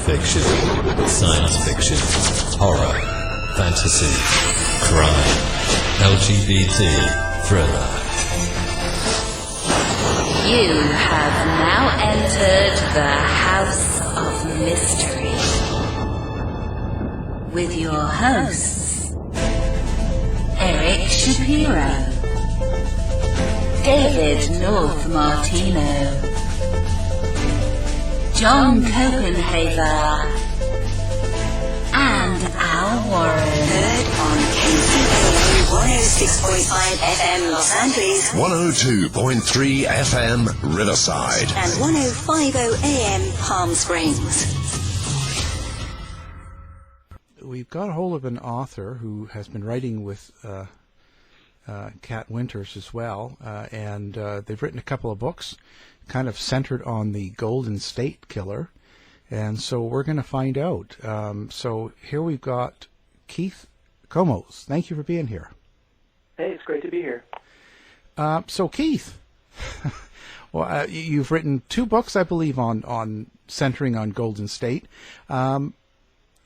fiction, science fiction, horror, fantasy, crime, LGBT, thriller. You have now entered the House of Mystery with your hosts, Eric Shapiro, David North Martino, John Copenhaver, and Al Warren. Heard on KCAA 106.5 FM Los Angeles, 102.3 FM Riverside, and 105.0 AM Palm Springs. We've got a hold of an author who has been writing with Kat Winters as well, and they've written a couple of books kind of centered on the Golden State Killer, and so we're going to find out. So here we've got Keith KOMOS. Thank you for being here. Hey, it's great to be here. So Keith, well, you've written two books, I believe, on centering on Golden State.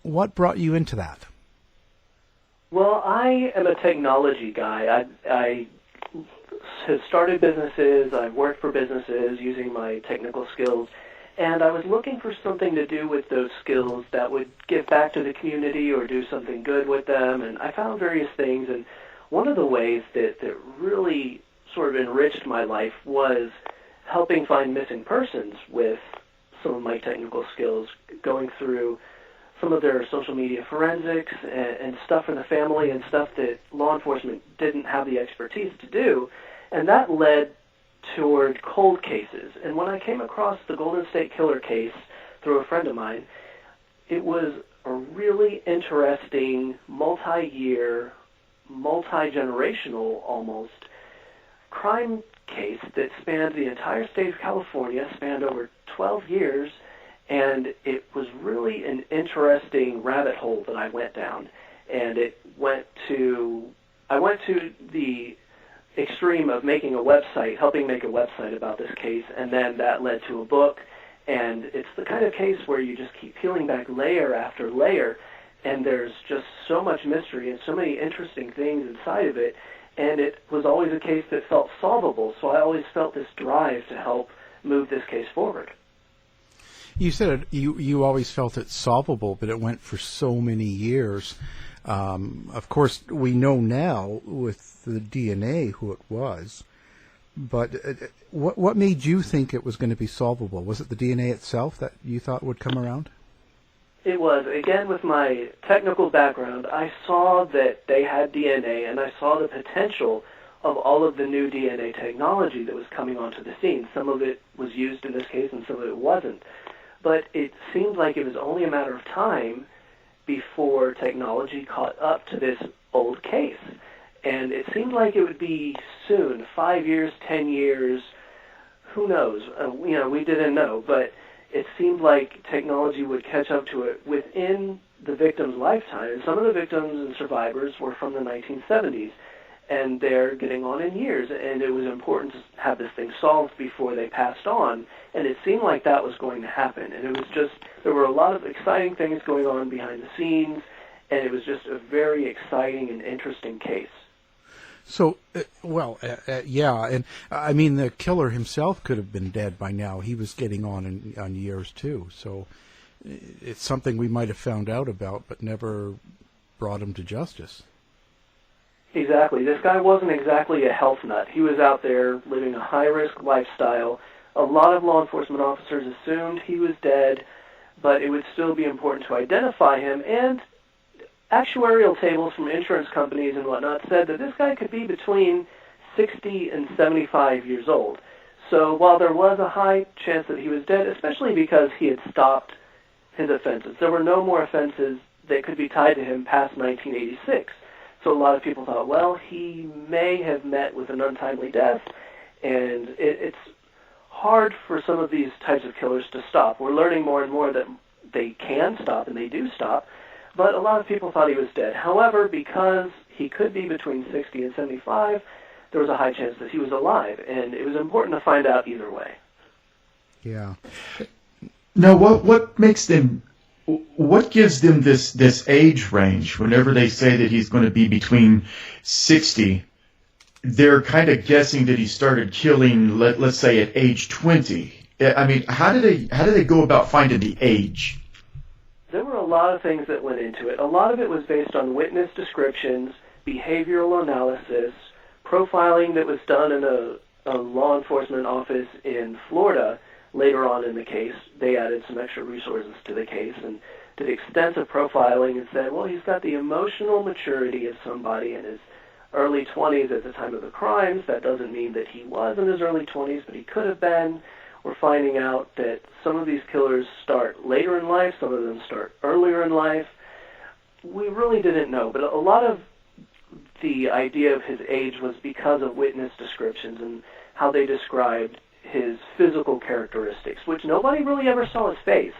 What brought you into that? Well, I am a technology guy. I have started businesses, I've worked for businesses using my technical skills, and I was looking for something to do with those skills that would give back to the community or do something good with them, and I found various things, and one of the ways that really sort of enriched my life was helping find missing persons with some of my technical skills, going through some of their social media forensics and stuff for the family and stuff that law enforcement didn't have the expertise to do. And that led toward cold cases. And when I came across the Golden State Killer case through a friend of mine, it was a really interesting, multi-year, multi-generational almost crime case that spanned the entire state of California, spanned over 12 years, and it was really an interesting rabbit hole that I went down. And I went to the extreme of making a website, helping make a website about this case, and then that led to a book. And it's the kind of case where you just keep peeling back layer after layer, and there's just so much mystery and so many interesting things inside of it. And it was always a case that felt solvable, so I always felt this drive to help move this case forward. You said you always felt it solvable, but it went for so many years. Of course, we know now with the DNA who it was, but what made you think it was going to be solvable? Was it the DNA itself that you thought would come around? It was. Again, with my technical background, I saw that they had DNA, and I saw the potential of all of the new DNA technology that was coming onto the scene. Some of it was used in this case, and some of it wasn't. But it seemed like it was only a matter of time before technology caught up to this old case. And it seemed like it would be soon, 5 years, 10 years, who knows? We didn't know, but it seemed like technology would catch up to it within the victim's lifetime. And some of the victims and survivors were from the 1970s, and they're getting on in years, and it was important to have this thing solved before they passed on, and it seemed like that was going to happen. And it was just, there were a lot of exciting things going on behind the scenes, and it was just a very exciting and interesting case. So, yeah, and I mean, the killer himself could have been dead by now. He was getting on years too, so it's something we might have found out about, but never brought him to justice. Exactly. This guy wasn't exactly a health nut. He was out there living a high-risk lifestyle. A lot of law enforcement officers assumed he was dead, but it would still be important to identify him, and actuarial tables from insurance companies and whatnot said that this guy could be between 60 and 75 years old. So while there was a high chance that he was dead, especially because he had stopped his offenses, there were no more offenses that could be tied to him past 1986. So a lot of people thought, well, he may have met with an untimely death, and it's hard for some of these types of killers to stop. We're learning more and more that they can stop, and they do stop, but a lot of people thought he was dead. However, because he could be between 60 and 75, there was a high chance that he was alive, and it was important to find out either way. Yeah. Now, what makes them what gives them this age range? Whenever they say that he's going to be between 60, they're kind of guessing that he started killing, let's say, at age 20. I mean, how do they go about finding the age? There were a lot of things that went into it. A lot of it was based on witness descriptions, behavioral analysis, profiling that was done in a law enforcement office in Florida. Later on in the case, they added some extra resources to the case and did extensive profiling and said, well, he's got the emotional maturity of somebody in his early 20s at the time of the crimes. That doesn't mean that he was in his early 20s, but he could have been. We're finding out that some of these killers start later in life, some of them start earlier in life. We really didn't know, but a lot of the idea of his age was because of witness descriptions and how they described his physical characteristics, which nobody really ever saw his face,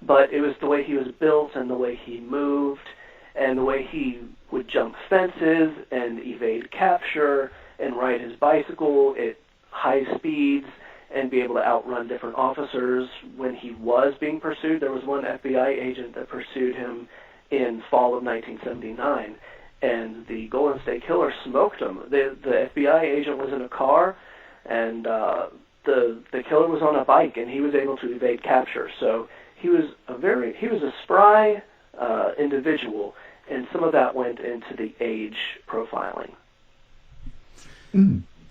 but it was the way he was built and the way he moved and the way he would jump fences and evade capture and ride his bicycle at high speeds and be able to outrun different officers when he was being pursued. There was one FBI agent that pursued him in fall of 1979, and the Golden State Killer smoked him. The FBI agent was in a car, and the killer was on a bike, and he was able to evade capture. So he was a spry individual, and some of that went into the age profiling.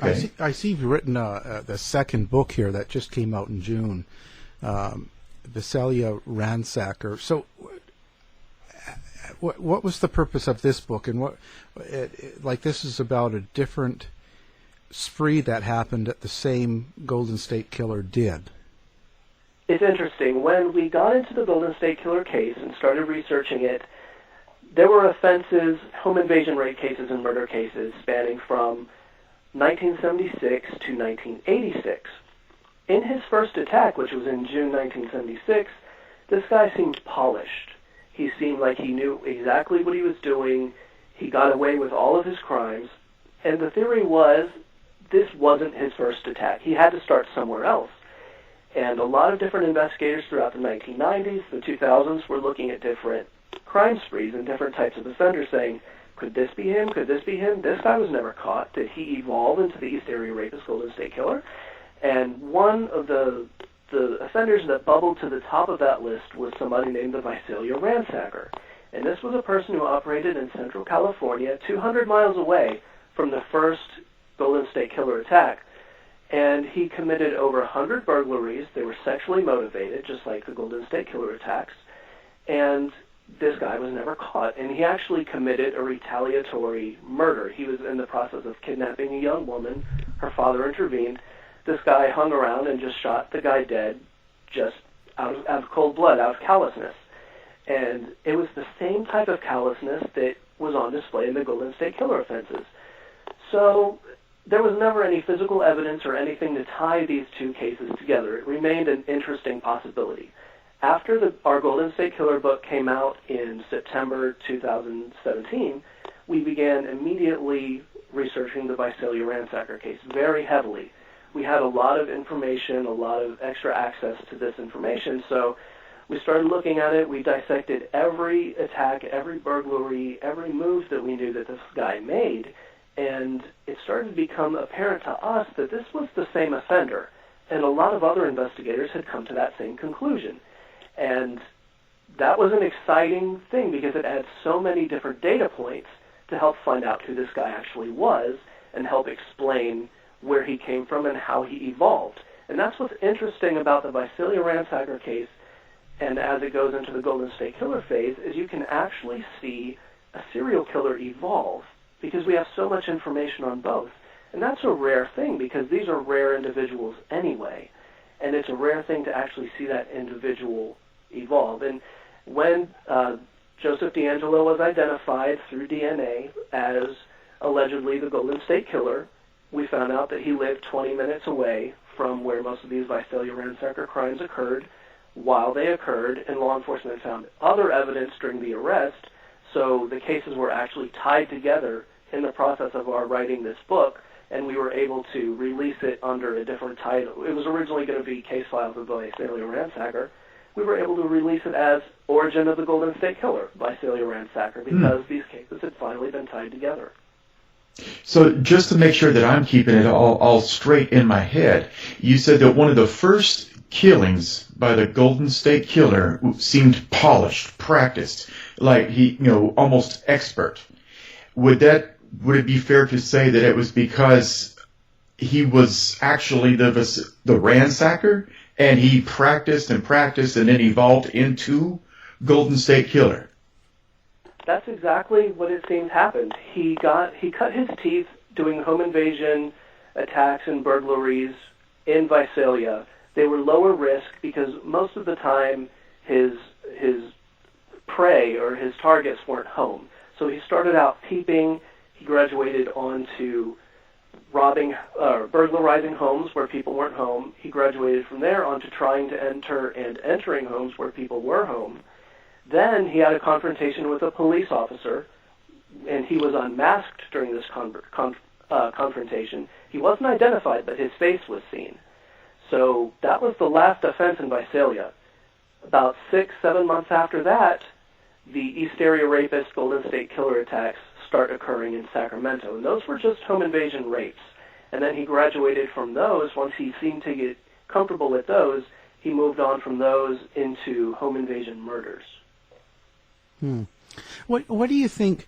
Okay. I see you've written the second book here that just came out in June, Visalia Ransacker. So, what was the purpose of this book, and this is about a different spree that happened that the same Golden State Killer did? It's interesting. When we got into the Golden State Killer case and started researching it, there were offenses, home invasion raid cases and murder cases spanning from 1976 to 1986. In his first attack, which was in June 1976, this guy seemed polished. He seemed like he knew exactly what he was doing. He got away with all of his crimes. And the theory was this wasn't his first attack. He had to start somewhere else. And a lot of different investigators throughout the 1990s, the 2000s, were looking at different crime sprees and different types of offenders saying, could this be him? Could this be him? This guy was never caught. Did he evolve into the East Area Rapist Golden State Killer? And one of the offenders that bubbled to the top of that list was somebody named the Visalia Ransacker. And this was a person who operated in Central California, 200 miles away from the first Golden State Killer attack. And he committed over 100 burglaries. They were sexually motivated, just like the Golden State Killer attacks. And this guy was never caught, and he actually committed a retaliatory murder. He was in the process of kidnapping a young woman. Her father intervened. This guy hung around and just shot the guy dead, just out of cold blood, out of callousness. And it was the same type of callousness that was on display in the Golden State Killer offenses. So there was never any physical evidence or anything to tie these two cases together. It remained an interesting possibility. After our Golden State Killer book came out in September 2017, we began immediately researching the Visalia Ransacker case very heavily. We had a lot of information, a lot of extra access to this information, so we started looking at it. We dissected every attack, every burglary, every move that we knew that this guy made, and it started to become apparent to us that this was the same offender, and a lot of other investigators had come to that same conclusion. And that was an exciting thing because it had so many different data points to help find out who this guy actually was and help explain where he came from and how he evolved. And that's what's interesting about the Visalia Ransacker case, and as it goes into the Golden State Killer phase, is you can actually see a serial killer evolve because we have so much information on both. And that's a rare thing because these are rare individuals anyway. And it's a rare thing to actually see that individual evolve. And when Joseph D'Angelo was identified through DNA as allegedly the Golden State Killer, we found out that he lived 20 minutes away from where most of these Visalia Ransacker crimes occurred while they occurred, and law enforcement found other evidence during the arrest, so the cases were actually tied together in the process of our writing this book, and we were able to release it under a different title. It was originally going to be Case Files of the Visalia Ransacker, we were able to release it as Origin of the Golden State Killer, Visalia Ransacker, because these cases had finally been tied together. So just to make sure that I'm keeping it all straight in my head, you said that one of the first killings by the Golden State Killer seemed polished, practiced, like he, almost expert. Would it be fair to say that it was because he was actually the ransacker, and he practiced and then evolved into Golden State Killer? That's exactly what it seems happened. He cut his teeth doing home invasion attacks and burglaries in Visalia. They were lower risk because most of the time his prey or his targets weren't home. So he started out peeping. He graduated on to burglarizing homes where people weren't home. He graduated from there onto trying to enter and entering homes where people were home. Then he had a confrontation with a police officer, and he was unmasked during this confrontation. He wasn't identified, but his face was seen. So that was the last offense in Visalia. About 6-7 months after that, the East Area Rapist Golden State Killer attacks start occurring in Sacramento, and those were just home invasion rapes. And then he graduated from those. Once he seemed to get comfortable with those, he moved on from those into home invasion murders. What do you think?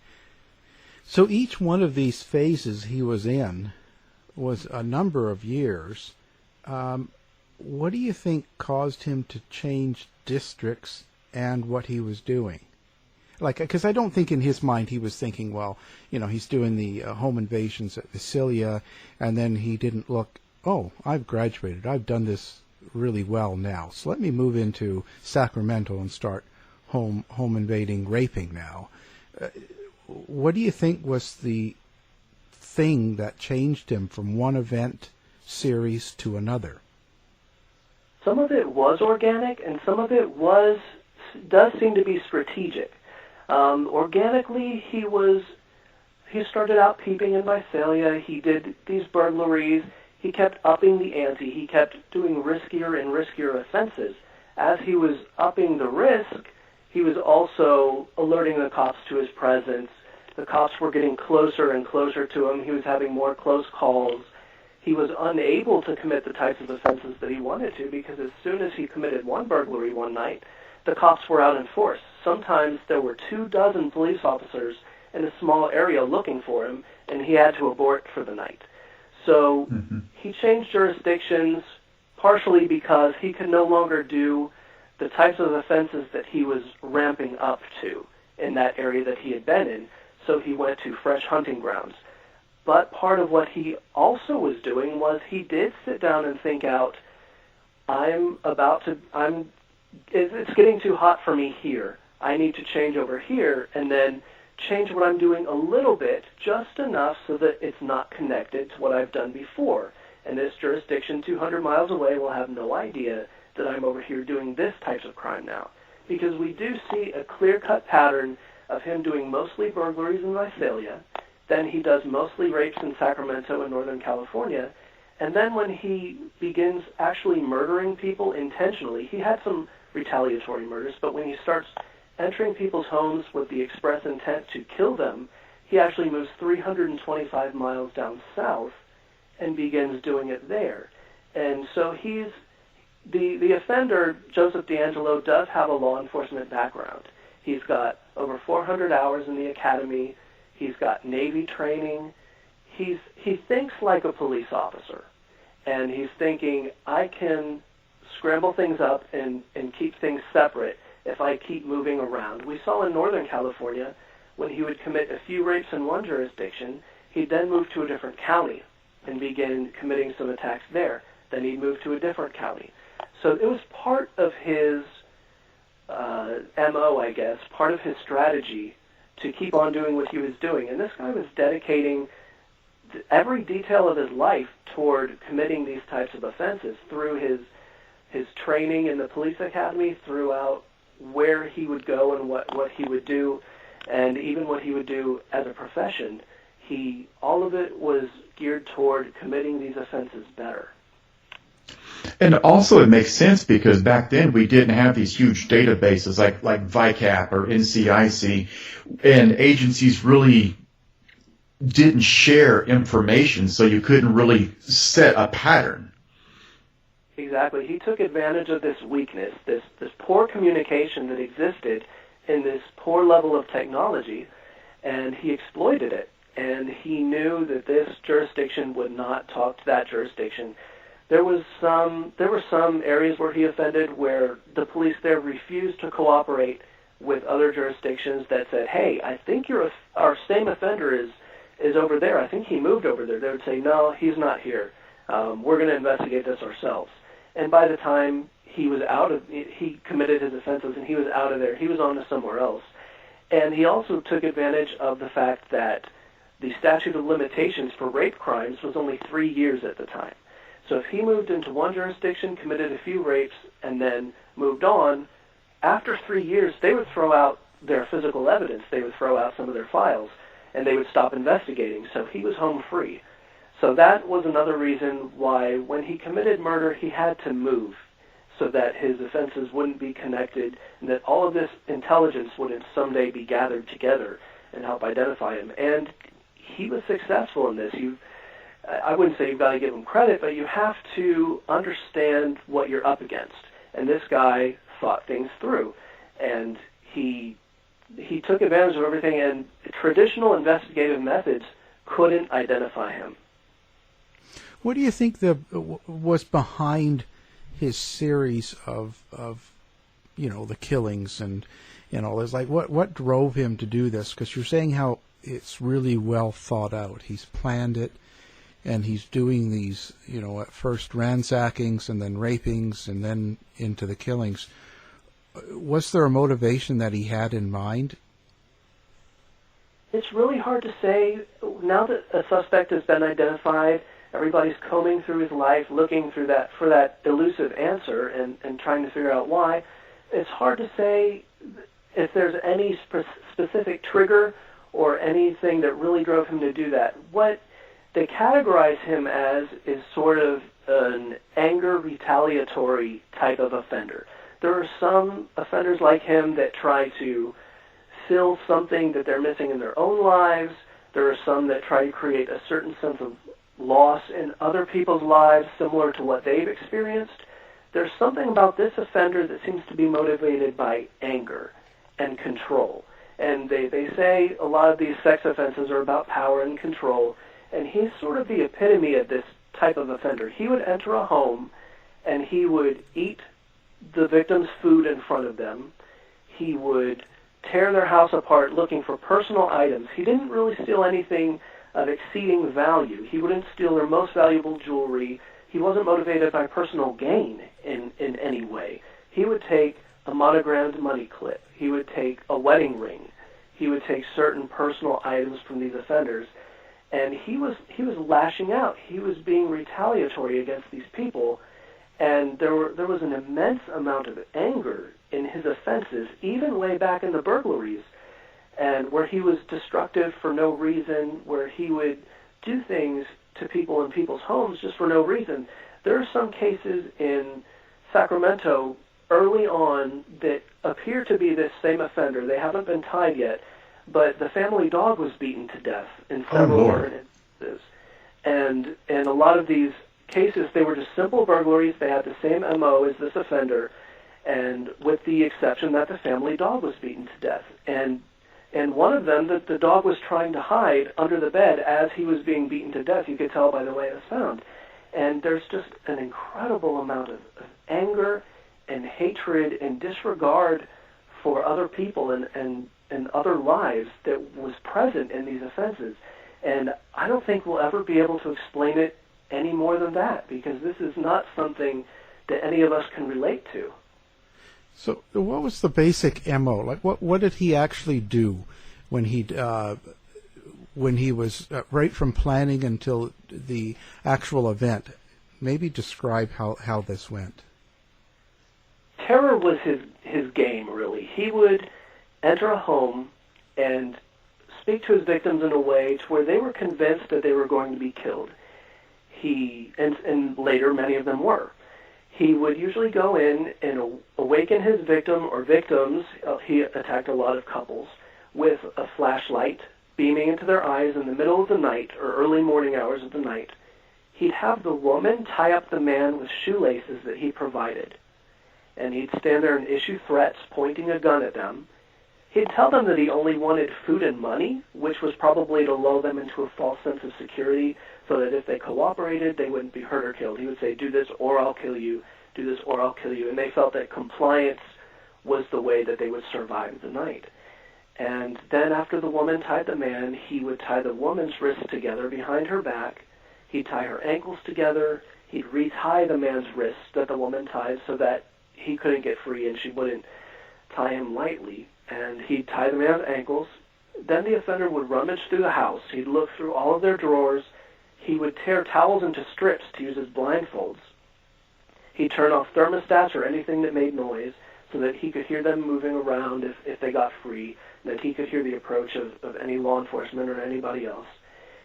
So each one of these phases he was in was a number of years. What do you think caused him to change districts and what he was doing? Because I don't think in his mind he was thinking, well, he's doing the home invasions at Visalia, and then he didn't look, oh, I've graduated. I've done this really well now. So let me move into Sacramento and start home invading, raping now. What do you think was the thing that changed him from one event series to another? Some of it was organic, and some of it does seem to be strategic. Organically, he started out peeping in Visalia. He did these burglaries. He kept upping the ante. He kept doing riskier and riskier offenses. As he was upping the risk, he was also alerting the cops to his presence. The cops were getting closer and closer to him. He was having more close calls. He was unable to commit the types of offenses that he wanted to because as soon as he committed one burglary one night, the cops were out in force. Sometimes there were 24 police officers in a small area looking for him, and he had to abort for the night. So he changed jurisdictions partially because he could no longer do the types of offenses that he was ramping up to in that area that he had been in, so he went to fresh hunting grounds. But part of what he also was doing was he did sit down and think out, it's getting too hot for me here. I need to change over here, and then change what I'm doing a little bit, just enough so that it's not connected to what I've done before. And this jurisdiction 200 miles away will have no idea that I'm over here doing this types of crime now. Because we do see a clear-cut pattern of him doing mostly burglaries in Visalia, then he does mostly rapes in Sacramento and Northern California, and then when he begins actually murdering people intentionally, he had some retaliatory murders, but when he starts entering people's homes with the express intent to kill them, he actually moves 325 miles down south and begins doing it there. And so the offender, Joseph D'Angelo, does have a law enforcement background. He's got over 400 hours in the academy. He's got Navy training. He thinks like a police officer. And he's thinking, I can scramble things up and keep things separate if I keep moving around. We saw in Northern California, when he would commit a few rapes in one jurisdiction, he'd then move to a different county and begin committing some attacks there. Then he'd move to a different county. So it was part of his MO, I guess, part of his strategy to keep on doing what he was doing. And this guy was dedicating every detail of his life toward committing these types of offenses through his training in the police academy, throughout where he would go and what he would do, and even what he would do as a profession. All of it was geared toward committing these offenses better. And also it makes sense because back then we didn't have these huge databases like VICAP or NCIC, and agencies really didn't share information, so you couldn't really set a pattern. Exactly. He took advantage of this weakness, this poor communication that existed in this poor level of technology, and he exploited it. And he knew that this jurisdiction would not talk to that jurisdiction. There were some areas where he offended where the police there refused to cooperate with other jurisdictions that said, "Hey, I think our same offender is over there. I think he moved over there." They would say, "No, he's not here. We're going to investigate this ourselves." And by the time he committed his offenses and he was out of there, he was on to somewhere else. And he also took advantage of the fact that the statute of limitations for rape crimes was only 3 years at the time. So if he moved into one jurisdiction, committed a few rapes, and then moved on, after 3 years, they would throw out their physical evidence. They would throw out some of their files, and they would stop investigating. So he was home free. So that was another reason why when he committed murder, he had to move so that his offenses wouldn't be connected and that all of this intelligence wouldn't someday be gathered together and help identify him. And he was successful in this. I wouldn't say you've got to give him credit, but you have to understand what you're up against. And this guy thought things through, and he took advantage of everything, and traditional investigative methods couldn't identify him. What do you think was behind his series of the killings and all this? Like, what drove him to do this? Because you're saying how it's really well thought out. He's planned it, and he's doing these, at first ransackings and then rapings and then into the killings. Was there a motivation that he had in mind? It's really hard to say. Now that a suspect has been identified, everybody's combing through his life, looking for that elusive answer and trying to figure out why. It's hard to say if there's any specific trigger or anything that really drove him to do that. What they categorize him as is sort of an anger retaliatory type of offender. There are some offenders like him that try to fill something that they're missing in their own lives. There are some that try to create a certain sense of loss in other people's lives similar to what they've experienced. There's something about this offender that seems to be motivated by anger and control. And they say a lot of these sex offenses are about power and control, and he's sort of the epitome of this type of offender. He would enter a home, and he would eat the victim's food in front of them. He would tear their house apart looking for personal items. He didn't really steal anything of exceeding value. He wouldn't steal their most valuable jewelry. He wasn't motivated by personal gain in any way. He would take a monogrammed money clip. He would take a wedding ring. He would take certain personal items from these offenders, and he was lashing out. He was being retaliatory against these people, and there was an immense amount of anger in his offenses, even way back in the burglaries, and where he was destructive for no reason, where he would do things to people in people's homes just for no reason. There are some cases in Sacramento early on that appear to be this same offender. They haven't been tied yet, but the family dog was beaten to death in several different instances. And a lot of these cases, they were just simple burglaries. They had the same MO as this offender, and with the exception that the family dog was beaten to death. And one of them, the dog was trying to hide under the bed as he was being beaten to death. You could tell by the way it was found. And there's just an incredible amount of anger and hatred and disregard for other people and other lives that was present in these offenses. And I don't think we'll ever be able to explain it any more than that, because this is not something that any of us can relate to. So what was the basic MO? Like, what did he actually do when he was right from planning until the actual event? Maybe describe how this went. Terror was his game, really. He would enter a home and speak to his victims in a way to where they were convinced that they were going to be killed. and later many of them were. He would usually go in and awaken his victim or victims. He attacked a lot of couples with a flashlight beaming into their eyes in the middle of the night or early morning hours of the night. He'd have the woman tie up the man with shoelaces that he provided, and he'd stand there and issue threats, pointing a gun at them. He'd tell them that he only wanted food and money, which was probably to lull them into a false sense of security, so that if they cooperated, they wouldn't be hurt or killed. He would say, do this or I'll kill you, do this or I'll kill you. And they felt that compliance was the way that they would survive the night. And then after the woman tied the man, he would tie the woman's wrists together behind her back. He'd tie her ankles together. He'd retie the man's wrists that the woman tied so that he couldn't get free and she wouldn't tie him lightly. And he'd tie the man's ankles. Then the offender would rummage through the house. He'd look through all of their drawers. He would tear towels into strips to use as blindfolds. He'd turn off thermostats or anything that made noise so that he could hear them moving around if they got free, and that he could hear the approach of any law enforcement or anybody else.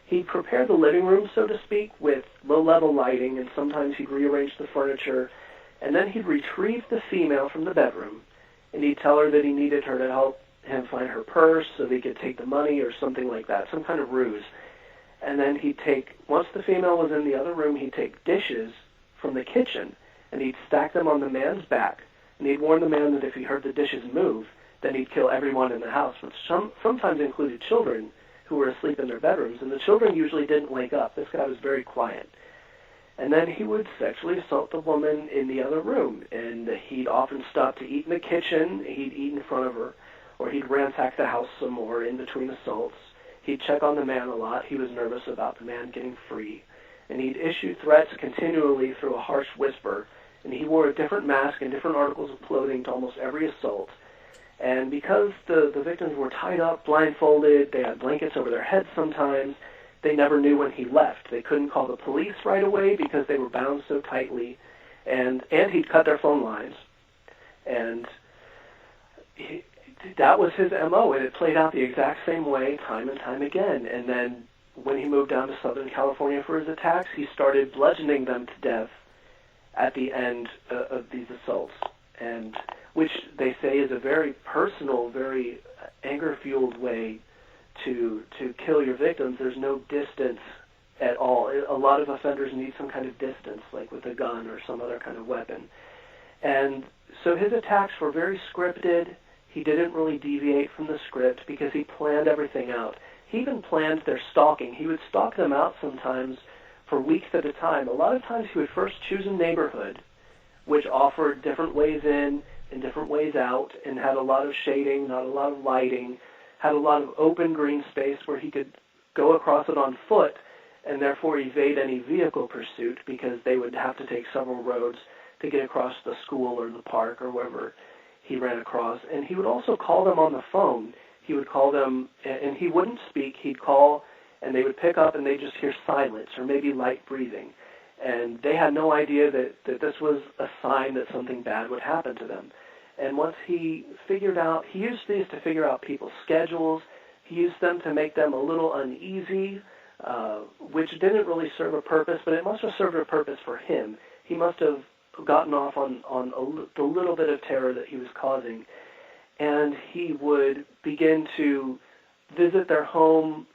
He'd prepare the living room, so to speak, with low-level lighting, and sometimes he'd rearrange the furniture, and then he'd retrieve the female from the bedroom, and he'd tell her that he needed her to help him find her purse so that he could take the money or something like that, some kind of ruse. And then he'd take, once the female was in the other room, he'd take dishes from the kitchen, and he'd stack them on the man's back, and he'd warn the man that if he heard the dishes move, then he'd kill everyone in the house, which sometimes included children who were asleep in their bedrooms, and the children usually didn't wake up. This guy was very quiet. And then he would sexually assault the woman in the other room, and he'd often stop to eat in the kitchen. He'd eat in front of her, or he'd ransack the house some more in between assaults. He'd check on the man a lot. He was nervous about the man getting free. And he'd issue threats continually through a harsh whisper, and he wore a different mask and different articles of clothing to almost every assault. And because the victims were tied up, blindfolded, they had blankets over their heads sometimes, they never knew when he left. They couldn't call the police right away because they were bound so tightly. And he'd cut their phone lines. And that was his M.O., and it played out the exact same way time and time again. And then when he moved down to Southern California for his attacks, he started bludgeoning them to death at the end of these assaults, and which they say is a very personal, very anger-fueled way to kill your victims. There's no distance at all. A lot of offenders need some kind of distance, like with a gun or some other kind of weapon. And so his attacks were very scripted. He didn't really deviate from the script because he planned everything out. He even planned their stalking. He would stalk them out sometimes for weeks at a time. A lot of times he would first choose a neighborhood which offered different ways in and different ways out and had a lot of shading, not a lot of lighting, had a lot of open green space where he could go across it on foot and therefore evade any vehicle pursuit because they would have to take several roads to get across the school or the park or wherever he ran across. And he would also call them on the phone. He would call them, and he wouldn't speak. He'd call, and they would pick up, and they'd just hear silence or maybe light breathing. And they had no idea that this was a sign that something bad would happen to them. And once he figured out, he used these to figure out people's schedules. He used them to make them a little uneasy, which didn't really serve a purpose, but it must have served a purpose for him. He must have gotten off on the little bit of terror that he was causing. And he would begin to visit their home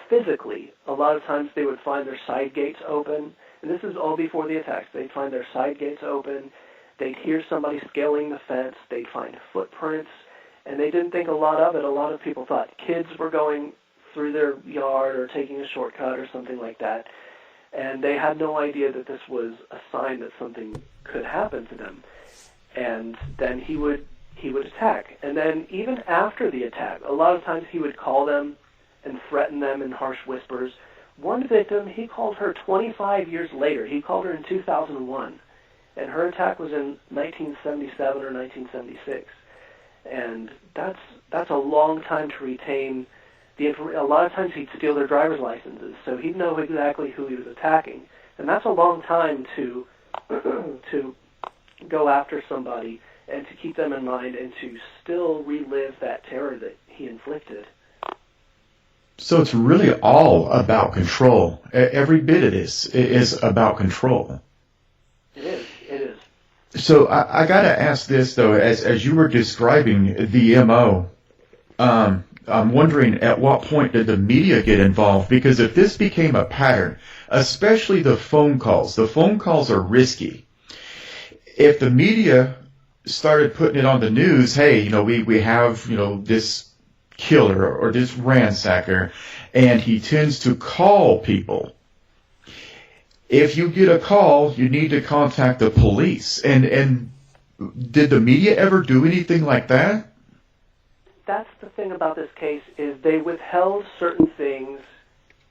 physically. A lot of times they would find their side gates open, and this is all before the attacks. They'd find their side gates open. They'd hear somebody scaling the fence. They'd find footprints, and they didn't think a lot of it. A lot of people thought kids were going through their yard or taking a shortcut or something like that, and they had no idea that this was a sign that something could happen to them. And then he would attack. And then even after the attack, a lot of times he would call them and threaten them in harsh whispers. One victim, he called her 25 years later. He called her in 2001. And her attack was in 1977 or 1976. And that's a long time to retain the information. A lot of times he'd steal their driver's licenses, so he'd know exactly who he was attacking. And that's a long time to go after somebody and to keep them in mind and to still relive that terror that he inflicted. So it's really all about control. Every bit of this is about control. It is. It is. So I got to ask this, though, as you were describing the MO, I'm wondering at what point did the media get involved? Because if this became a pattern, especially the phone calls are risky. If the media started putting it on the news, hey, we have, this killer or this ransacker, and he tends to call people. If you get a call, you need to contact the police. And did the media ever do anything like that? That's the thing about this case, is they withheld certain things,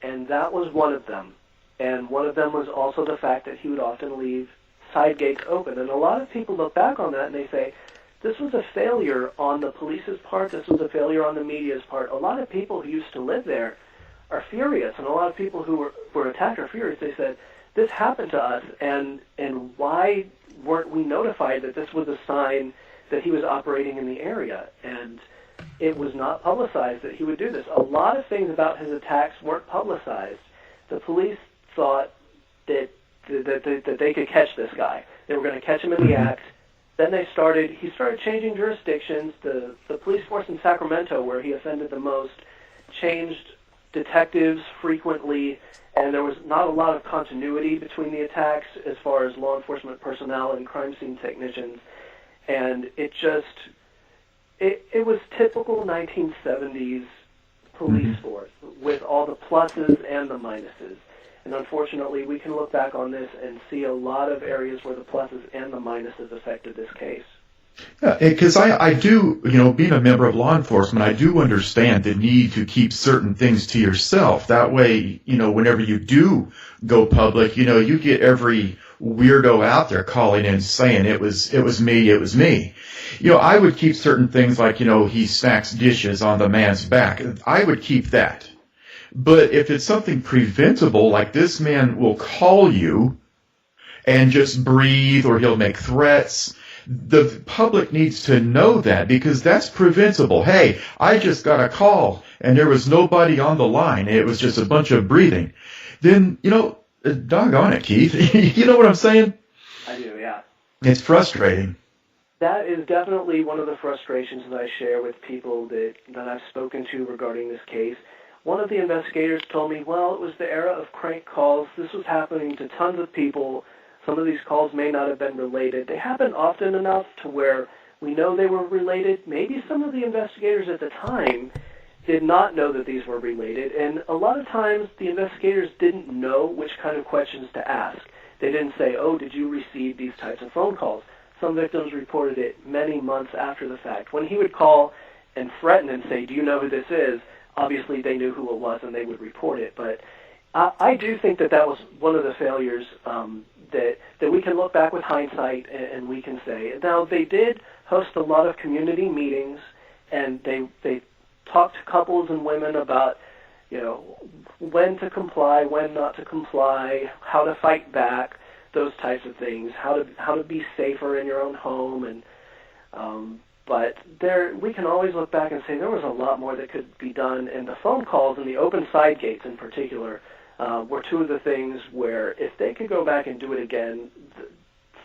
and that was one of them. And one of them was also the fact that he would often leave side gates open. And a lot of people look back on that and they say, this was a failure on the police's part, this was a failure on the media's part. A lot of people who used to live there are furious, and a lot of people who were attacked are furious. They said, this happened to us, and why weren't we notified that this was a sign that he was operating in the area? And it was not publicized that he would do this. A lot of things about his attacks weren't publicized. The police thought that they could catch this guy. They were going to catch him in the act. Then he started changing jurisdictions. The police force in Sacramento, where he offended the most, changed detectives frequently, and there was not a lot of continuity between the attacks as far as law enforcement personnel and crime scene technicians. And it was typical 1970s police force with all the pluses and the minuses. And unfortunately, we can look back on this and see a lot of areas where the pluses and the minuses affected this case. Yeah, because I do, being a member of law enforcement, I do understand the need to keep certain things to yourself. That way, whenever you do go public, you get every weirdo out there calling in saying it was me. I would keep certain things like, he stacks dishes on the man's back. I would keep that. But if it's something preventable, like this man will call you and just breathe, or he'll make threats, the public needs to know that, because that's preventable. Hey, I just got a call and there was nobody on the line. It was just a bunch of breathing. Then, doggone it, Keith. You know what I'm saying? I do, yeah. It's frustrating. That is definitely one of the frustrations that I share with people that I've spoken to regarding this case. One of the investigators told me, well, it was the era of crank calls. This was happening to tons of people. Some of these calls may not have been related. They happened often enough to where we know they were related. Maybe some of the investigators at the time did not know that these were related, and a lot of times the investigators didn't know which kind of questions to ask. They didn't say, oh, did you receive these types of phone calls? Some victims reported it many months after the fact. When he would call and threaten and say, do you know who this is? Obviously, they knew who it was, and they would report it. But I do think that was one of the failures that we can look back with hindsight and we can say. Now, they did host a lot of community meetings, and they talked to couples and women about, when to comply, when not to comply, how to fight back, those types of things, how to be safer in your own home, and but we can always look back and say there was a lot more that could be done, and the phone calls and the open side gates in particular were two of the things where if they could go back and do it again,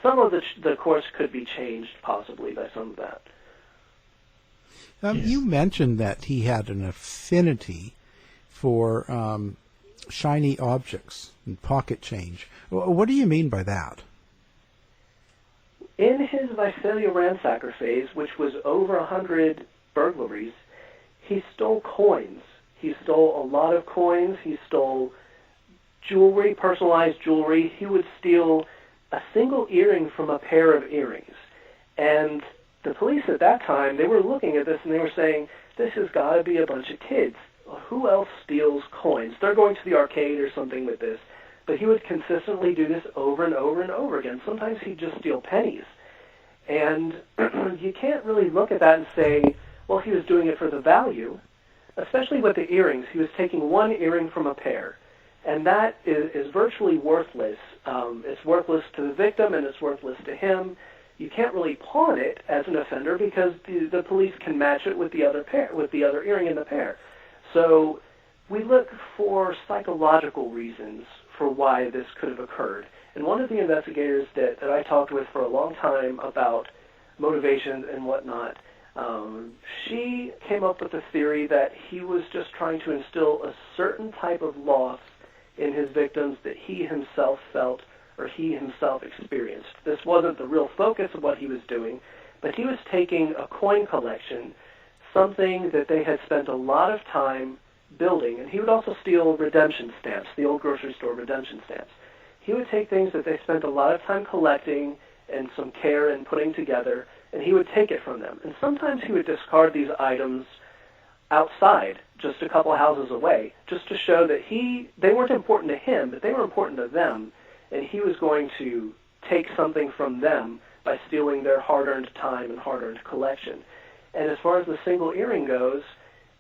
some of the course could be changed possibly by some of that. You mentioned that he had an affinity for shiny objects and pocket change. What do you mean by that? In his Visalia Ransacker phase, which was over 100 burglaries, he stole coins. He stole a lot of coins. He stole jewelry, personalized jewelry. He would steal a single earring from a pair of earrings. And the police at that time, they were looking at this and they were saying, this has got to be a bunch of kids. Who else steals coins? They're going to the arcade or something with this. But he would consistently do this over and over and over again. Sometimes he'd just steal pennies. And you can't really look at that and say, well, he was doing it for the value, especially with the earrings. He was taking one earring from a pair. And that is virtually worthless. It's worthless to the victim and it's worthless to him. You can't really pawn it as an offender because the police can match it with the other earring in the pair. So we look for psychological reasons for why this could have occurred. And one of the investigators that I talked with for a long time about motivations and whatnot, she came up with the theory that he was just trying to instill a certain type of loss in his victims that he himself felt or he himself experienced. This wasn't the real focus of what he was doing, but he was taking a coin collection, something that they had spent a lot of time building, and he would also steal redemption stamps, the old grocery store redemption stamps. He would take things that they spent a lot of time collecting and some care in putting together, and he would take it from them. And sometimes he would discard these items outside, just a couple houses away, just to show that they weren't important to him, but they were important to them, and he was going to take something from them by stealing their hard-earned time and hard-earned collection. And as far as the single earring goes,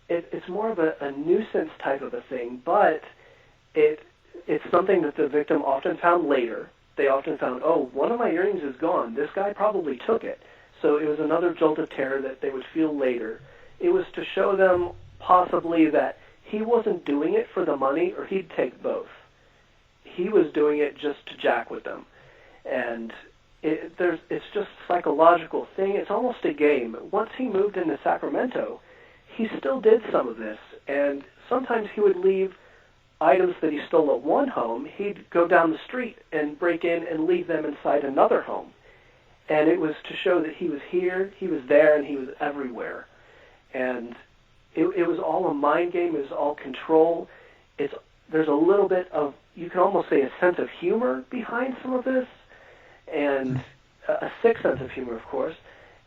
it's more of a nuisance type of a thing, but it's something that the victim often found later. They often found, oh, one of my earrings is gone. This guy probably took it. So it was another jolt of terror that they would feel later. It was to show them possibly that he wasn't doing it for the money, or he'd take both. He was doing it just to jack with them. And it's just a psychological thing. It's almost a game. Once he moved into Sacramento, he still did some of this. And sometimes he would leave items that he stole at one home. He'd go down the street and break in and leave them inside another home. And it was to show that he was here, he was there, and he was everywhere. And it was all a mind game. It was all control. There's a little bit of, you can almost say, a sense of humor behind some of this, and a sick sense of humor, of course.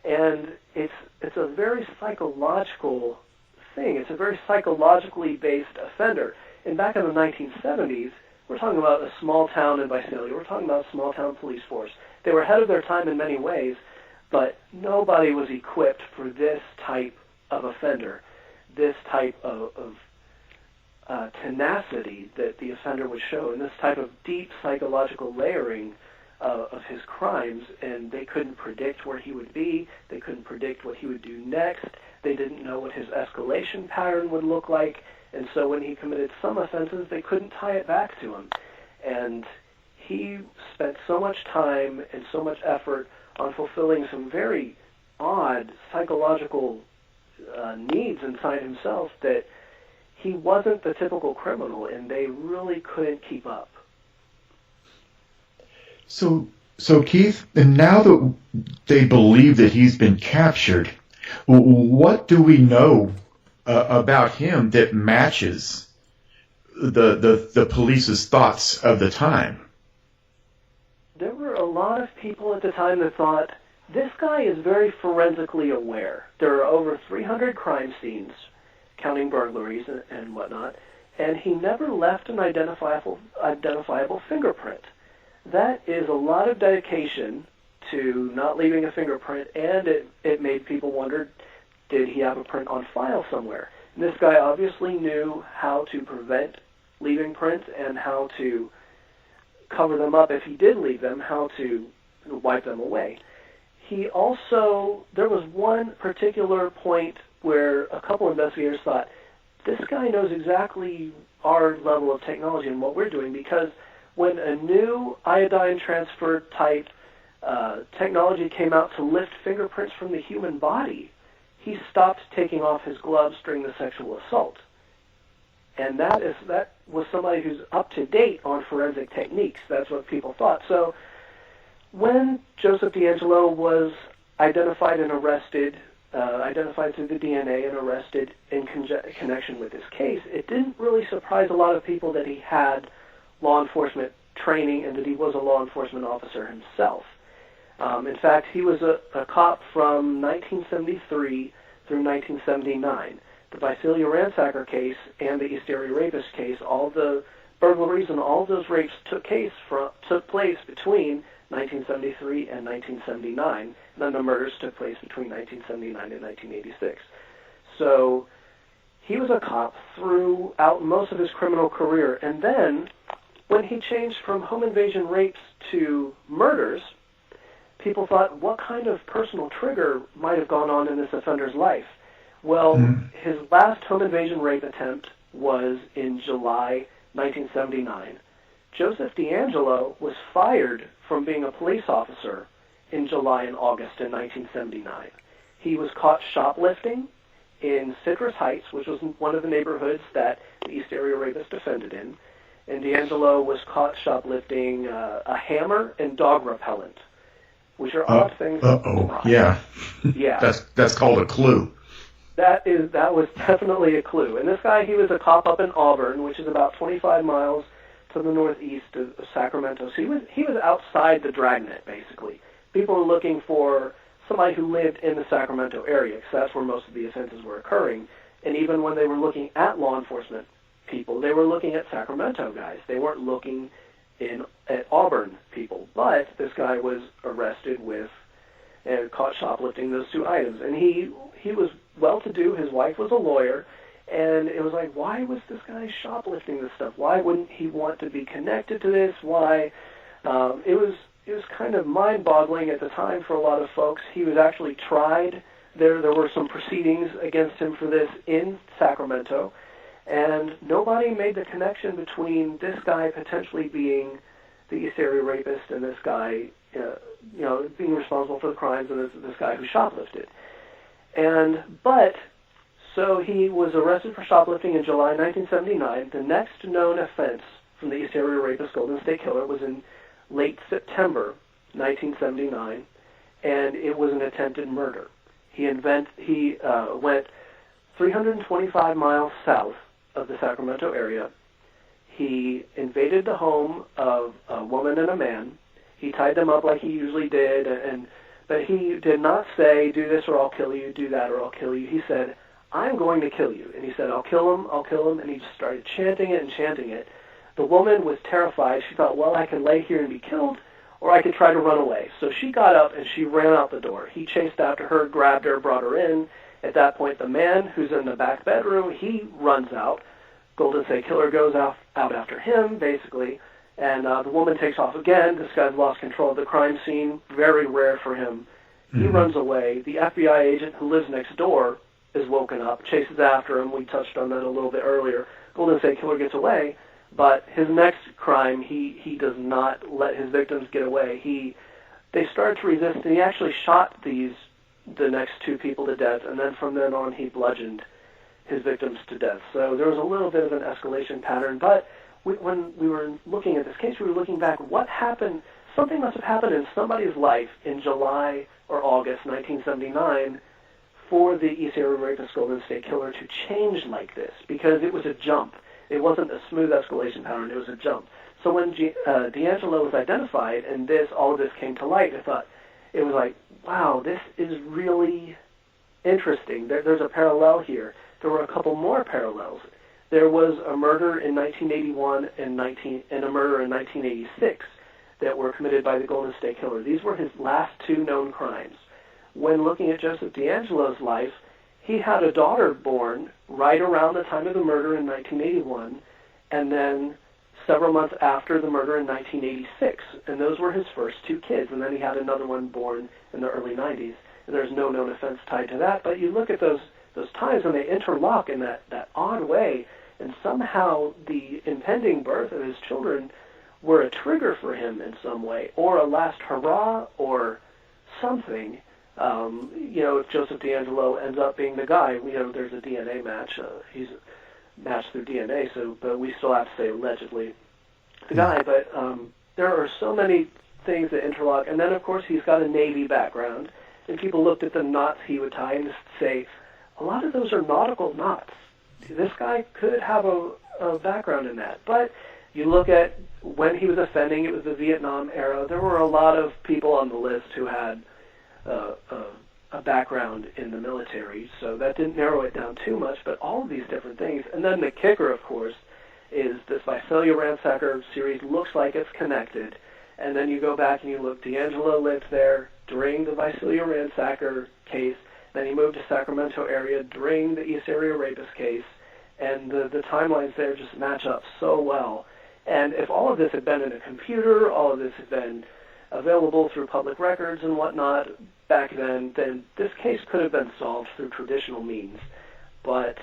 And it's a very psychological thing. It's a very psychologically based offender. And back in the 1970s, we're talking about a small town in Visalia. We're talking about a small town police force. They were ahead of their time in many ways, but nobody was equipped for this type of offender, this type of tenacity that the offender would show, and this type of deep psychological layering of his crimes. And they couldn't predict where he would be. They couldn't predict what he would do next. They didn't know what his escalation pattern would look like. And so when he committed some offenses, they couldn't tie it back to him. And he spent so much time and so much effort on fulfilling some very odd psychological needs inside himself that he wasn't the typical criminal, and they really couldn't keep up. So Keith, and now that they believe that he's been captured, what do we know about him that matches the police's thoughts of the time? There were a lot of people at the time that thought, this guy is very forensically aware. There are over 300 crime scenes, counting burglaries and whatnot, and he never left an identifiable fingerprint. That is a lot of dedication to not leaving a fingerprint, and it made people wonder, did he have a print on file somewhere? And this guy obviously knew how to prevent leaving prints and how to cover them up if he did leave them, how to wipe them away. He also, there was one particular point where a couple investigators thought, this guy knows exactly our level of technology and what we're doing, because when a new iodine transfer type technology came out to lift fingerprints from the human body, he stopped taking off his gloves during the sexual assault. And that was somebody who's up to date on forensic techniques. That's what people thought. So when Joseph D'Angelo was identified and arrested, identified through the DNA and arrested in connection with this case, it didn't really surprise a lot of people that he had law enforcement training and that he was a law enforcement officer himself. In fact, he was a cop from 1973 through 1979. The Visalia Ransacker case and the East Area Rapist case, all the burglaries and all those rapes took place between 1973 and 1979, and then the murders took place between 1979 and 1986. So he was a cop throughout most of his criminal career, and then when he changed from home invasion rapes to murders, people thought, what kind of personal trigger might have gone on in this offender's life? Well, his last home invasion rape attempt was in July 1979. Joseph D'Angelo was fired from being a police officer in July and August in 1979. He was caught shoplifting in Citrus Heights, which was one of the neighborhoods that the East Area Rapist defended in. And D'Angelo was caught shoplifting a hammer and dog repellent, which are odd things. Yeah. Yeah. That's called a clue. That was definitely a clue. And this guy, he was a cop up in Auburn, which is about 25 miles to the northeast of Sacramento. So he was outside the dragnet, basically. People were looking for somebody who lived in the Sacramento area, because that's where most of the offenses were occurring. And even when they were looking at law enforcement people, they were looking at Sacramento guys. They weren't looking at Auburn people. But this guy was arrested with and caught shoplifting those two items. And he was well-to-do. His wife was a lawyer. And it was like, why was this guy shoplifting this stuff? Why wouldn't he want to be connected to this? Why? It was kind of mind-boggling at the time for a lot of folks. He was actually tried. There were some proceedings against him for this in Sacramento, and nobody made the connection between this guy potentially being the East Area Rapist and this guy, being responsible for the crimes, and this guy who shoplifted. So he was arrested for shoplifting in July 1979. The next known offense from the East Area Rapist Golden State Killer was in late September 1979, and it was an attempted murder. He went 325 miles south of the Sacramento area. He invaded the home of a woman and a man. He tied them up like he usually did, but he did not say, do this or I'll kill you, do that or I'll kill you. He said, I'm going to kill you. And he said, I'll kill him, and he just started chanting it. The woman was terrified. She thought, well, I can lay here and be killed, or I could try to run away. So she got up and she ran out the door. He chased after her, grabbed her, brought her in. At that point, the man who's in the back bedroom, he runs out. Golden State Killer goes out after him, basically, and the woman takes off again. This guy's lost control of the crime scene. Very rare for him. He runs away. The FBI agent who lives next door is woken up, chases after him. We touched on that a little bit earlier. Golden State Killer gets away, but his next crime, he does not let his victims get away. They started to resist, and he actually shot the next two people to death, and then from then on he bludgeoned his victims to death. So there was a little bit of an escalation pattern, but when we were looking at this case, we were looking back, what happened? Something must have happened in somebody's life in July or August 1979 for the East Area Rapist Golden State Killer to change like this, because it was a jump. It wasn't a smooth escalation pattern, it was a jump. So when D'Angelo was identified and all of this came to light, I thought, it was like, wow, this is really interesting. There's a parallel here. There were a couple more parallels. There was a murder in 1981 and a murder in 1986 that were committed by the Golden State Killer. These were his last two known crimes. When looking at Joseph D'Angelo's life, he had a daughter born right around the time of the murder in 1981, and then several months after the murder in 1986. And those were his first two kids. And then he had another one born in the early 90s. And there's no known offense tied to that. But you look at those times and they interlock in that odd way. And somehow the impending birth of his children were a trigger for him in some way, or a last hurrah, or something. If Joseph D'Angelo ends up being the guy, there's a DNA match. He's matched through DNA, but we still have to say allegedly the guy. But there are so many things that interlock. And then, of course, he's got a Navy background. And people looked at the knots he would tie and say, a lot of those are nautical knots. This guy could have a background in that. But you look at when he was offending, it was the Vietnam era. There were a lot of people on the list who had a background in the military, so that didn't narrow it down too much, but all of these different things. And then the kicker, of course, is this Visalia Ransacker series looks like it's connected, and then you go back and you look, D'Angelo lived there during the Visalia Ransacker case, then he moved to Sacramento area during the East Area Rapist case, and the timelines there just match up so well. And if all of this had been in a computer, all of this had been available through public records and whatnot back then this case could have been solved through traditional means. But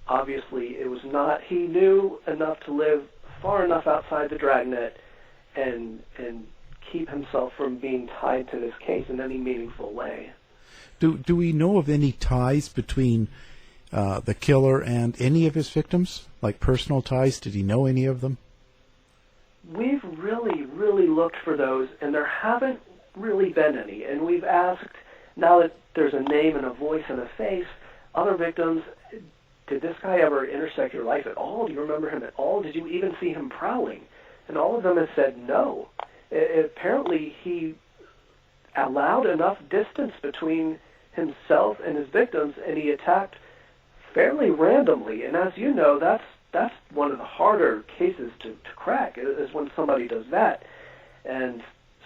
obviously it was not. He knew enough to live far enough outside the dragnet and keep himself from being tied to this case in any meaningful way. Do we know of any ties between the killer and any of his victims? Like personal ties? Did he know any of them? We've really looked for those, and there haven't really been any. And we've asked, now that there's a name and a voice and a face, other victims, did this guy ever intersect your life at all? Do you remember him at all? Did you even see him prowling? And all of them have said no. Apparently, he allowed enough distance between himself and his victims, and he attacked fairly randomly. And as you know, that's one of the harder cases to crack, is when somebody does that. And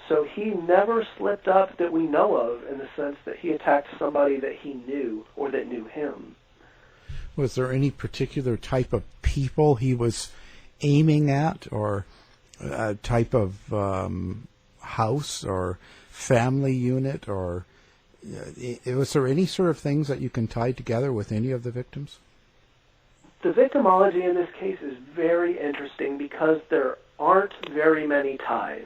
so he never slipped up that we know of, in the sense that he attacked somebody that he knew or that knew him. Was there any particular type of people he was aiming at, or a type of house or family unit, or was there any sort of things that you can tie together with any of the victims? The victimology in this case is very interesting because there aren't very many ties.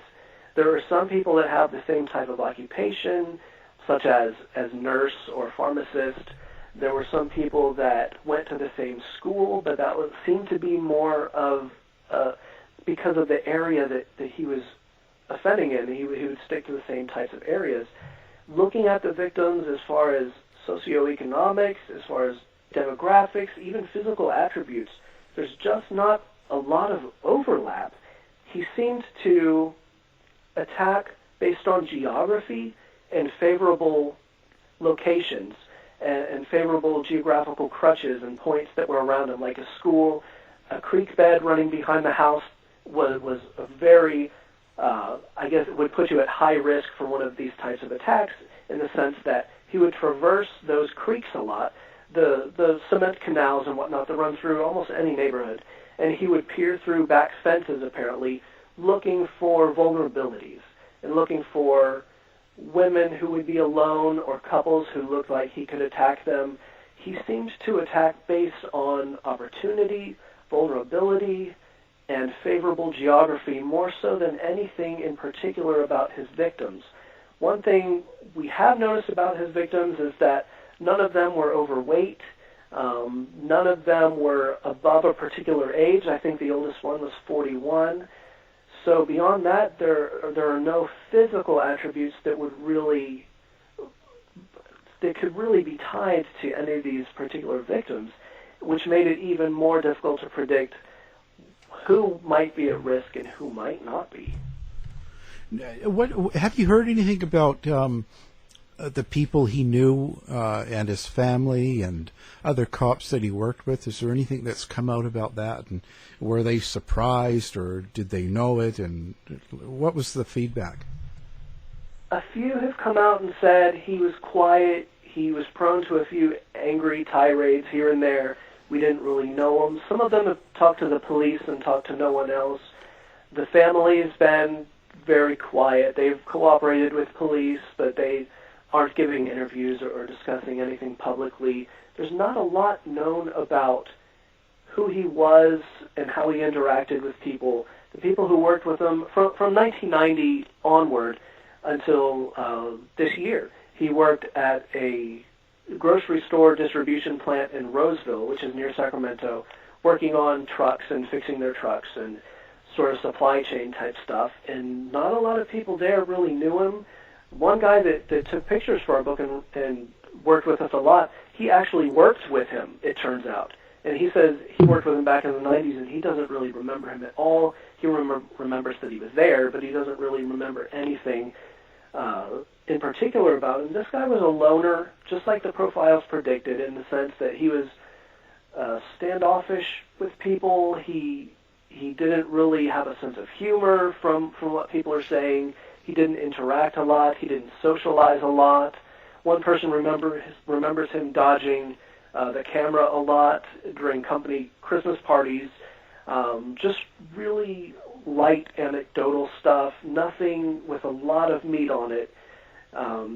There are some people that have the same type of occupation, such as nurse or pharmacist. There were some people that went to the same school, but that seemed to be more of, because of the area that he was offending in, he would stick to the same types of areas. Looking at the victims as far as socioeconomics, as far as demographics, even physical attributes, there's just not a lot of overlap. He seemed to attack based on geography and favorable locations and favorable geographical crutches and points that were around him, like a school. A creek bed running behind the house was a very, I guess it would put you at high risk for one of these types of attacks, in the sense that he would traverse those creeks a lot, the cement canals and whatnot that run through almost any neighborhood, and he would peer through back fences, apparently, looking for vulnerabilities and looking for women who would be alone or couples who looked like he could attack them. He seemed to attack based on opportunity, vulnerability, and favorable geography, more so than anything in particular about his victims. One thing we have noticed about his victims is that none of them were overweight. None of them were above a particular age. I think the oldest one was 41. So beyond that, there are no physical attributes that could really be tied to any of these particular victims, which made it even more difficult to predict who might be at risk and who might not be. What have you heard anything about the people he knew and his family and other cops that he worked with? Is there anything that's come out about that? And were they surprised, or did they know it? And what was the feedback? A few have come out and said he was quiet. He was prone to a few angry tirades here and there. We didn't really know him. Some of them have talked to the police and talked to no one else. The family has been very quiet. They've cooperated with police, but they aren't giving interviews or discussing anything publicly. There's not a lot known about who he was and how he interacted with people. The people who worked with him from 1990 onward until this year, he worked at a grocery store distribution plant in Roseville, which is near Sacramento, working on trucks and fixing their trucks and sort of supply chain type stuff. And not a lot of people there really knew him. One guy that took pictures for our book and worked with us a lot, he actually worked with him, it turns out. And he says he worked with him back in the 90s, and he doesn't really remember him at all. He remembers that he was there, but he doesn't really remember anything in particular about him. This guy was a loner, just like the profiles predicted, in the sense that he was standoffish with people. He didn't really have a sense of humor from what people are saying. He didn't interact a lot. He didn't socialize a lot. One person remembers him dodging the camera a lot during company Christmas parties. Just really light anecdotal stuff, nothing with a lot of meat on it.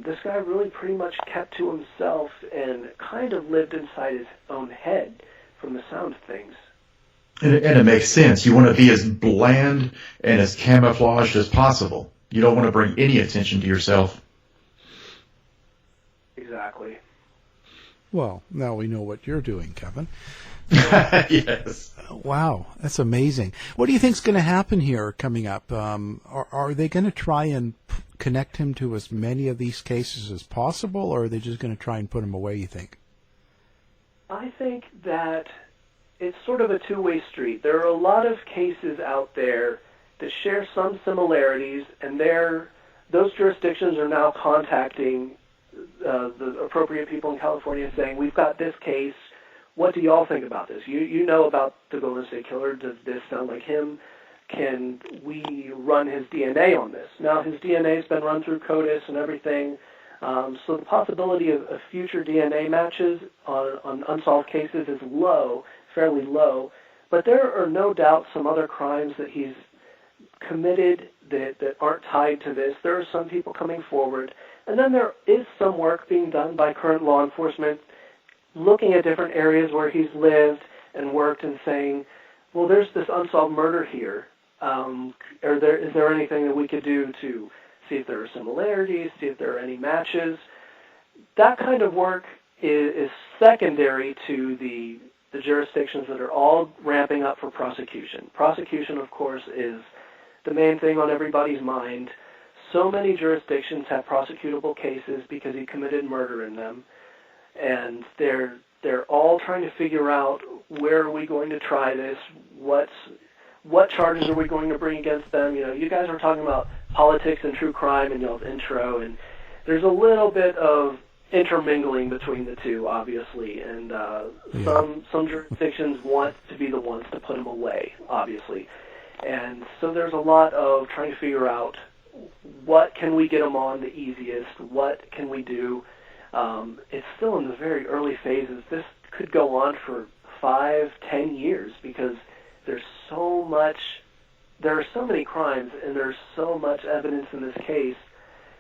This guy really pretty much kept to himself and kind of lived inside his own head from the sound of things. And it makes sense. You want to be as bland and as camouflaged as possible. You don't want to bring any attention to yourself. Exactly. Well, now we know what you're doing, Kevin. Yes. Wow, that's amazing. What do you think's going to happen here coming up? Are they going to try and connect him to as many of these cases as possible, or are they just going to try and put him away, you think? I think that it's sort of a two-way street. There are a lot of cases out there that share some similarities, and those jurisdictions are now contacting the appropriate people in California saying, we've got this case. What do y'all think about this? You know about the Golden State Killer. Does this sound like him? Can we run his DNA on this? Now, his DNA has been run through CODIS and everything, so the possibility of future DNA matches on unsolved cases is low, fairly low, but there are no doubt some other crimes that he's committed that aren't tied to this. There are some people coming forward, and then there is some work being done by current law enforcement looking at different areas where he's lived and worked and saying, well, there's this unsolved murder here. Is there anything that we could do to see if there are similarities, see if there are any matches? That kind of work is secondary to the jurisdictions that are all ramping up for prosecution. Prosecution, of course, is the main thing on everybody's mind. So many jurisdictions have prosecutable cases because he committed murder in them. And they're all trying to figure out, where are we going to try this? What charges are we going to bring against them? You know, you guys were talking about politics and true crime in y'all's intro, and there's a little bit of intermingling between the two, obviously. And some jurisdictions want to be the ones to put them away, obviously. And so there's a lot of trying to figure out, what can we get them on the easiest? What can we do? It's still in the very early phases. This could go on for 5-10 years because there are so many crimes and there's so much evidence in this case.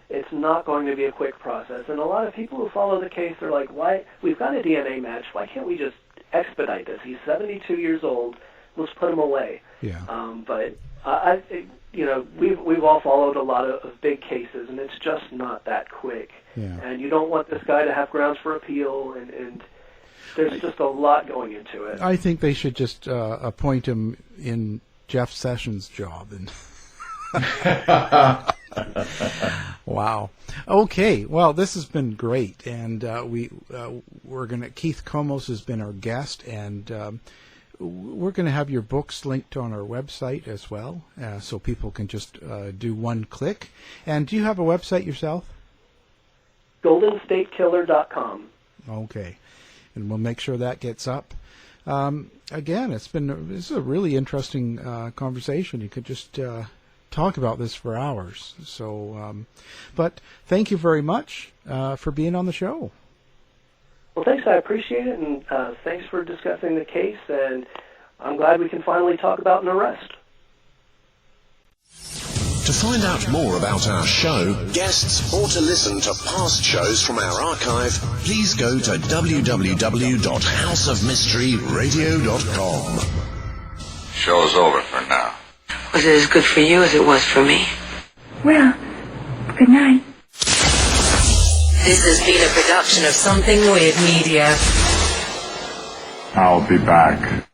It's not going to be a quick process. And a lot of people who follow the case are like, why? We've got a DNA match. Why can't we just expedite this? He's 72 years old. Let's put him away. Yeah. But we've all followed a lot of big cases, and it's just not that quick. Yeah. And you don't want this guy to have grounds for appeal, and there's just a lot going into it. I think they should just appoint him in Jeff Sessions' job. And wow. Okay. Well, this has been great, and Keith KOMOS has been our guest, and we're going to have your books linked on our website as well, so people can just do one click. And do you have a website yourself? GoldenStateKiller.com. Okay. And we'll make sure that gets up. Again, this is a really interesting conversation. You could just talk about this for hours. So, but thank you very much for being on the show. Well, thanks. I appreciate it, and thanks for discussing the case, and I'm glad we can finally talk about an arrest. To find out more about our show, guests, or to listen to past shows from our archive, please go to www.houseofmysteryradio.com. Show's over for now. Was it as good for you as it was for me? Well, good night. This has been a production of Something Weird Media. I'll be back.